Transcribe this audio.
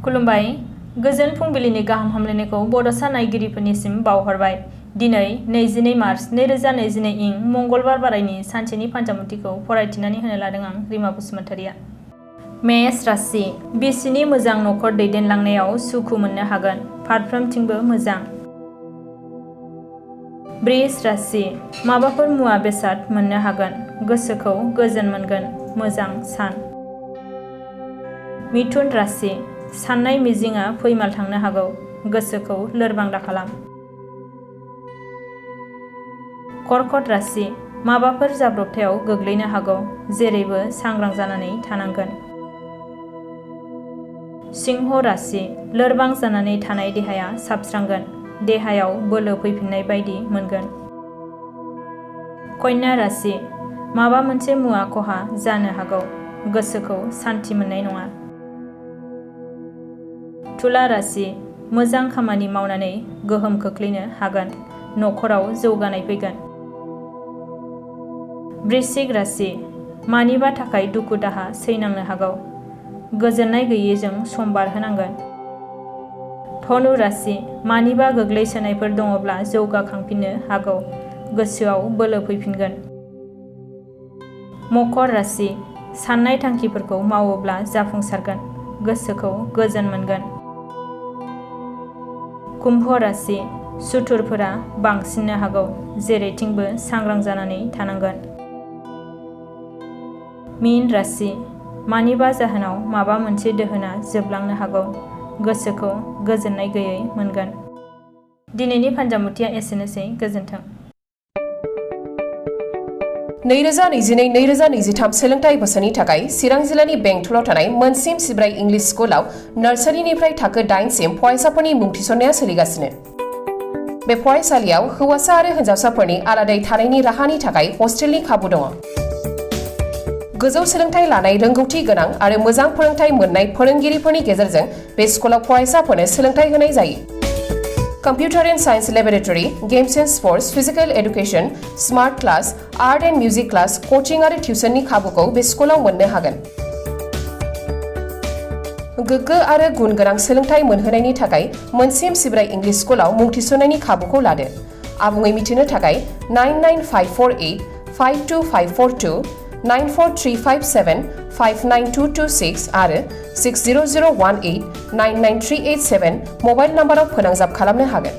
खुलुमबाय गोजोन फुंबिलिनि गाहाम हामलायनायखौ बड'सा नायगिरिफोरनिसिम बावहरबाय। दिनै 22 मार्च 2022 इं मंगलबार बारायनि सानसेनि फान्जामुथिखौ फरायथिनानै होनो लादों आं रिमा बसुमतारिया। मेष राशि बिसिनि मोजां नखर दैदेनलांनायाव सुखु मोननो हागोन, फारफ्रोमथिंबो मोजां। वृष राशि माबाफोर मुवा बेसाद मोननो हागोन, गोसोखौ गोजोन मोनगोन, मोजां सान। मिथुन राशि साननाय मिजिंआ फैमाल थांनो हागौ, गोसोखौ लोरबां दाखालाम। कर्कट राशि माबाफोर जाब्रबथायाव गोग्लैनो हागौ, जेरैबो सांग्रां जानानै थानांगोन। सिंह राशि लोरबां जानानै थानाय देहाया साबस्रांगोन, देहायाव बोलो फैफिननाय बायदि मोनगोन। कन्या राशि माबा मोनसे मुवा खहा जानो हागौ, गोसोखौ सान्थि मोननाय नङा। तुला राशि मोजां खामानि मावनानै गोहोम खोख्लैनो हागोन, नखराव जौगानाय फैगोन। वृश्चिक राशि मानिबा थाखाय दुखु दाहा सैनांनो हागौ, गोजोननाय गैयैजों सम बारहोनांगोन। धनु राशि मानिबा गोग्लैसोनायफोर दङब्ला जौगाखांफिननो हागौ, गोसोआव बोलो फैफिनगोन। मकर राशि साननाय थांखिफोरखौ मावोब्ला जाफुंसारगोन, गोसोखौ गोजोन मोनगोन। कुम्भ राशि सुथुरफोरा बांसिननो हागौ, जेरैथिंबो सांग्रां जानानै थानांगोन। मीन राशि मानिबा जाहोनाव माबा मोनसे दोहोना जोबलांनो हागौ, गोसोखौ गोजोननाय गैयै मोनगोन। दिनैनि फान्जामुथिया एसेनोसै, गोजोन्थों। 2022-2023 सोलोंथाइ बोसोरनि थाखाय चिरां जिल्लानि बेंटलाव थानाय मोनसिम सिब्राय इंलिश स्कुलाव नार्सारिनिफ्राय थाखो 8 सिम फरायसाफोरनि मुं थिसननाया सोलिगासिनो। बे फरायसालियाव हौवासा आरो हिन्जावसाफोरनि आलादायै थानायनि राहानि थाखाय हस्टेलनि खाबु दङ। गोजौ सोलोंथाइ लानाय रोंगौथि गोनां आरो मोजां फोरोंथाइ मोननाय फोरोंगिरिफोरनि गेजेरजों बे स्कुलाव फरायसाफोरनो सोलोंथाइ होनाय जायो। Computer and Science Laboratory, Games and Sports, Physical Education, Smart Class, Art and Music Class, Coaching आरो टिउसननि खाबुखौ बे स्कुलाव मोननो हागोन। गोग्गो आरो गुन गोनां सोलोंथाइ मोनहोनायनि थाखाय मोनसिम सिब्राय इंलिश स्कुलाव मुं थिसननायनि खाबुखौ लादो। आबुङै मिथिनो थाखाय 99548525542, 94357592226 आरो 60018993887 मबाइल नाम्बाराव फोनांजाब खालामनो हागोन।